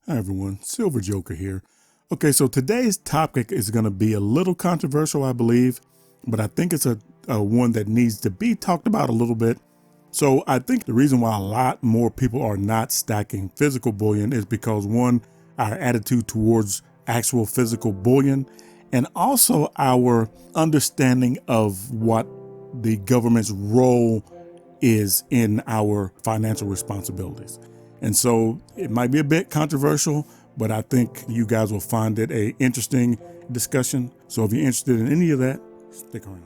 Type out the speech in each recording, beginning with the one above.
Hi everyone, Silver Joker here. Okay, so today's topic is going to be a little controversial, I believe, but I think it's a one that needs to be talked about a little bit. So I think the reason why a lot more people are not stacking physical bullion is because one, our attitude towards actual physical bullion, and also our understanding of what the government's role is in our financial responsibilities. And so it might be a bit controversial, but I think you guys will find it an interesting discussion. So if you're interested in any of that, stick around.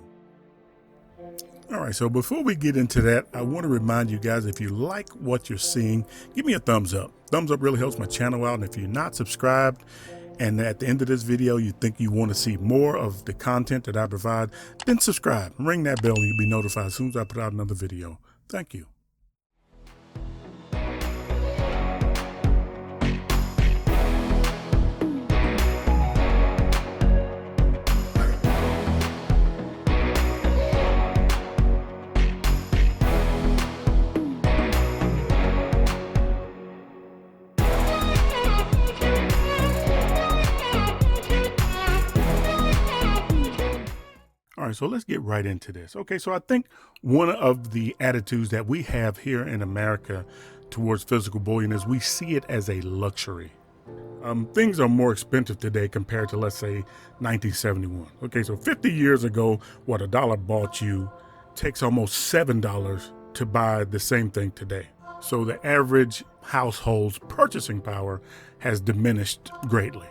All right, so before we get into that, I want to remind you guys, if you like what you're seeing, give me a thumbs up. Thumbs up really helps my channel out. And if you're not subscribed, and at the end of this video, you think you want to see more of the content that I provide, then subscribe. Ring that bell and you'll be notified as soon as I put out another video. Thank you. All right, so let's get right into this. Okay, so I think one of the attitudes that we have here in America towards physical bullion is we see it as a luxury. Things are more expensive today compared to, let's say, 1971. Okay, so 50 years ago, what a dollar bought you takes almost $7 to buy the same thing today. So the average household's purchasing power has diminished greatly.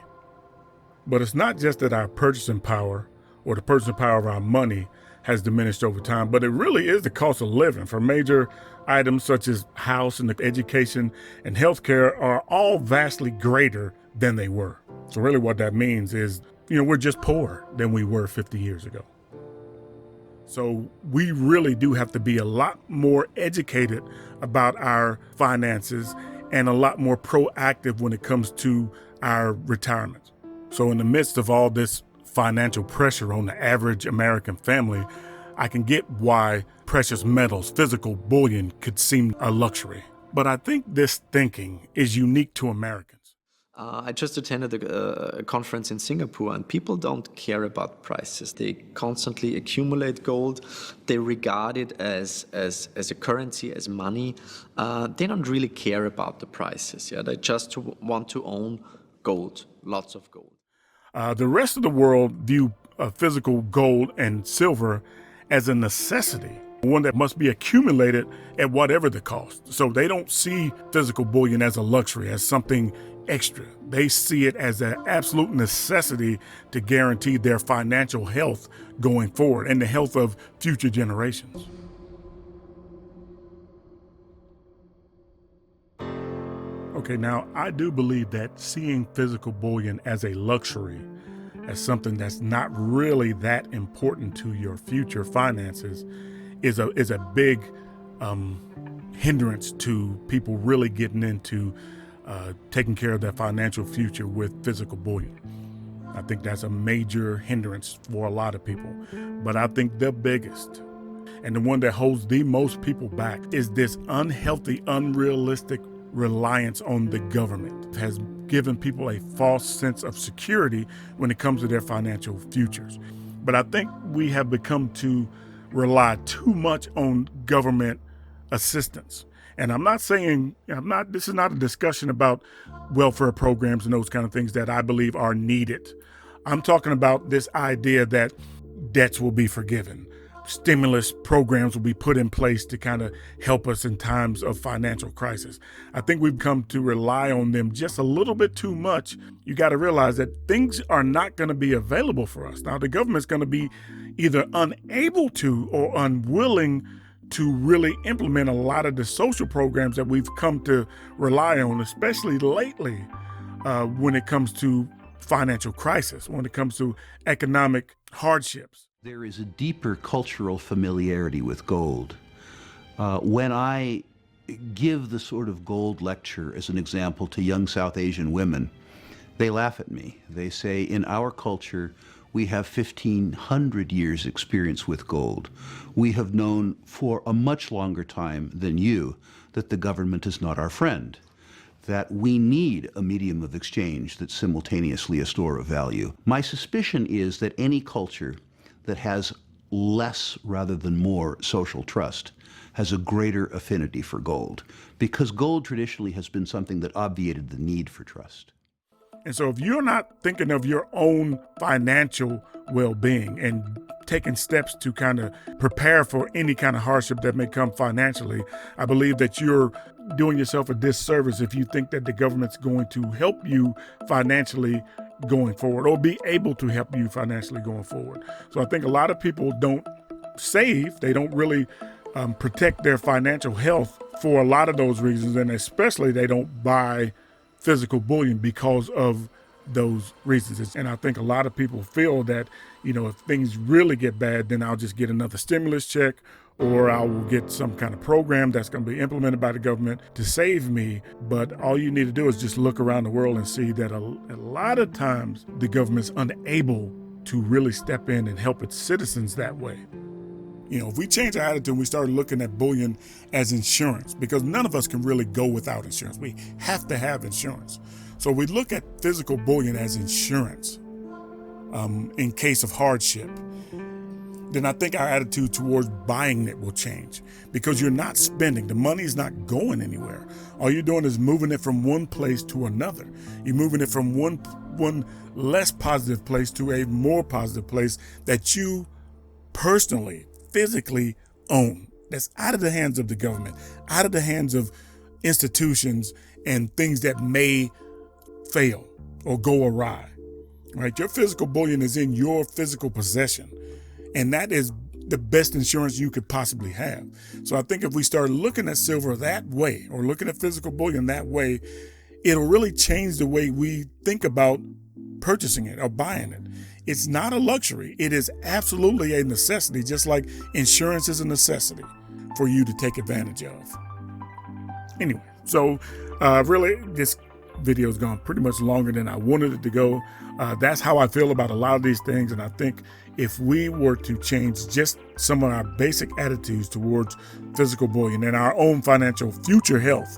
But it's not just that our purchasing power or the purchasing power of our money has diminished over time, but it really is the cost of living for major items such as house and education and healthcare are all vastly greater than they were. So really what that means is, we're just poorer than we were 50 years ago. So we really do have to be a lot more educated about our finances and a lot more proactive when it comes to our retirement. So in the midst of all this financial pressure on the average American family, I can get why precious metals, physical bullion, could seem a luxury. But I think this thinking is unique to Americans. I just attended a conference in Singapore, and people don't care about prices. They constantly accumulate gold. They regard it as a currency, as money. They don't really care about the prices. Yeah, they just want to own gold, lots of gold. The rest of the world view physical gold and silver as a necessity, one that must be accumulated at whatever the cost. So they don't see physical bullion as a luxury, as something extra. They see it as an absolute necessity to guarantee their financial health going forward and the health of future generations. Okay, now I do believe that seeing physical bullion as a luxury, as something that's not really that important to your future finances, is a big hindrance to people really getting into taking care of their financial future with physical bullion. I think that's a major hindrance for a lot of people. But I think the biggest and the one that holds the most people back is this unhealthy, unrealistic reliance on the government. It has given people a false sense of security when it comes to their financial futures. But I think we have become to rely too much on government assistance. And I'm not saying, this is not a discussion about welfare programs and those kind of things that I believe are needed. I'm talking about this idea that debts will be forgiven. Stimulus programs will be put in place to kind of help us in times of financial crisis. I think we've come to rely on them just a little bit too much. You got to realize that things are not going to be available for us. Now, the government's going to be either unable to or unwilling to really implement a lot of the social programs that we've come to rely on, especially lately when it comes to financial crisis, when it comes to economic hardships. There is a deeper cultural familiarity with gold. When I give the sort of gold lecture, as an example, to young South Asian women, they laugh at me. They say, in our culture, we have 1,500 years experience with gold. We have known for a much longer time than you that the government is not our friend. that we need a medium of exchange that's simultaneously a store of value. My suspicion is that any culture that has less rather than more social trust has a greater affinity for gold, because gold traditionally has been something that obviated the need for trust. And so if you're not thinking of your own financial well-being and taking steps to kind of prepare for any kind of hardship that may come financially, I believe that you're doing yourself a disservice if you think that the government's going to help you financially going forward or be able to help you financially going forward. So I think a lot of people don't save. They don't really protect their financial health for a lot of those reasons, and especially they don't buy physical bullion because of those reasons. And I think a lot of people feel that, if things really get bad, then I'll just get another stimulus check, or I will get some kind of program that's going to be implemented by the government to save me. But all you need to do is just look around the world and see that a lot of times the government's unable to really step in and help its citizens that way. If we change our attitude and we start looking at bullion as insurance, because none of us can really go without insurance. We have to have insurance. So we look at physical bullion as insurance in case of hardship, then I think our attitude towards buying it will change, because you're not spending. The money is not going anywhere. All you're doing is moving it from one place to another. You're moving it from one less positive place to a more positive place that you personally, physically own. That's out of the hands of the government, out of the hands of institutions and things that may fail or go awry, right? Your physical bullion is in your physical possession, and that is the best insurance you could possibly have. So I think if we start looking at silver that way, or looking at physical bullion that way, it'll really change the way we think about purchasing it or buying it. It's not a luxury. It is absolutely a necessity, just like insurance is a necessity for you to take advantage of. Anyway, so really this video has gone pretty much longer than I wanted it to go. That's how I feel about a lot of these things. And I think if we were to change just some of our basic attitudes towards physical bullion and our own financial future health,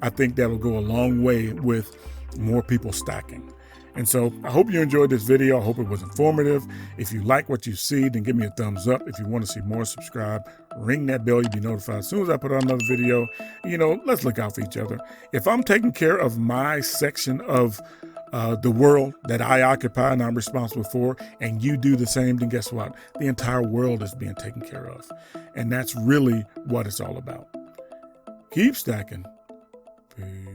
I think that'll go a long way with more people stacking. And so I hope you enjoyed this video. I hope it was informative. If you like what you see, then give me a thumbs up. If you want to see more, subscribe, ring that bell. You'll be notified as soon as I put out another video. Let's look out for each other. If I'm taking care of my section of the world that I occupy and I'm responsible for, and you do the same, then guess what? The entire world is being taken care of. And that's really what it's all about. Keep stacking. Peace.